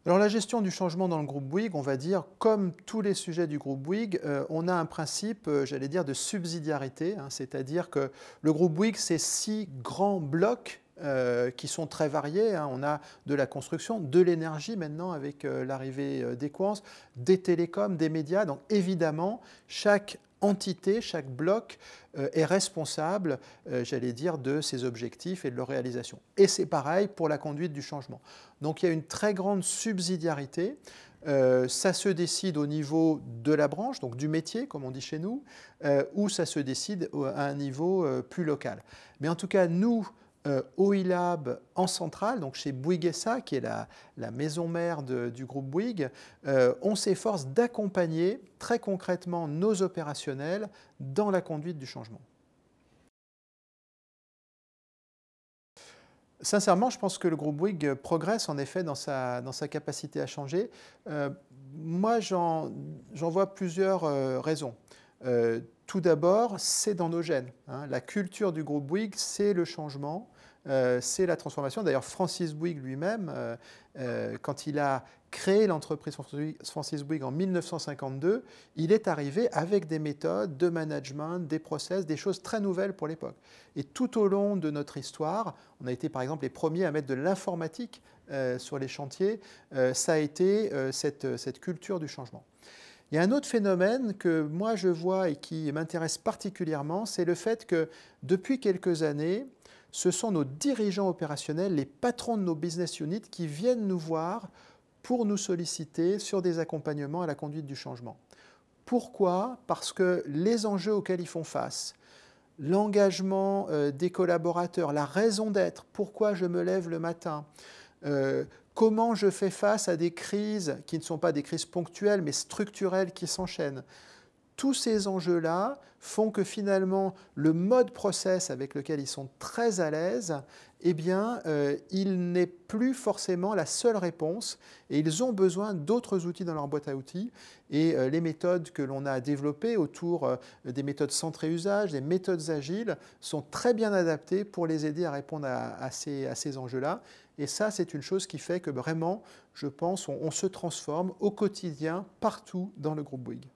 Alors la gestion du changement dans le groupe Bouygues, on va dire, comme tous les sujets du groupe Bouygues, on a un principe, j'allais dire, de subsidiarité, hein, c'est-à-dire que le groupe Bouygues, c'est 6 grands blocs qui sont très variés, hein. On a de la construction, de l'énergie maintenant avec l'arrivée d'Equans, des télécoms, des médias. Donc évidemment, chaque entité, chaque bloc est responsable, j'allais dire, de ses objectifs et de leur réalisation. Et c'est pareil pour la conduite du changement. Donc il y a une très grande subsidiarité. Ça se décide au niveau de la branche, donc du métier, comme on dit chez nous, ou ça se décide à un niveau plus local. Mais en tout cas, nous, OILAB en centrale, donc chez Bouygues SA, qui est la maison mère du groupe Bouygues, on s'efforce d'accompagner très concrètement nos opérationnels dans la conduite du changement. Sincèrement, je pense que le groupe Bouygues progresse en effet dans sa capacité à changer. Euh, Moi, j'en vois plusieurs raisons. Tout d'abord, c'est dans nos gènes, hein. La culture du groupe Bouygues, c'est le changement, c'est la transformation. D'ailleurs, Francis Bouygues lui-même, quand il a créé l'entreprise Francis Bouygues en 1952, il est arrivé avec des méthodes de management, des process, des choses très nouvelles pour l'époque. Et tout au long de notre histoire, on a été par exemple les premiers à mettre de l'informatique sur les chantiers. Ça a été cette culture du changement. Il y a un autre phénomène que moi je vois et qui m'intéresse particulièrement, c'est le fait que depuis quelques années, ce sont nos dirigeants opérationnels, les patrons de nos business units qui viennent nous voir pour nous solliciter sur des accompagnements à la conduite du changement. Pourquoi? Parce que les enjeux auxquels ils font face, l'engagement des collaborateurs, la raison d'être, pourquoi je me lève le matin, comment je fais face à des crises qui ne sont pas des crises ponctuelles mais structurelles qui s'enchaînent. Tous ces enjeux-là font que finalement, le mode process avec lequel ils sont très à l'aise, eh bien, il n'est plus forcément la seule réponse et ils ont besoin d'autres outils dans leur boîte à outils. Et les méthodes que l'on a développées autour des méthodes centrées usage, des méthodes agiles, sont très bien adaptées pour les aider à répondre à ces enjeux-là. Et ça, c'est une chose qui fait que vraiment, je pense, on se transforme au quotidien partout dans le groupe Bouygues.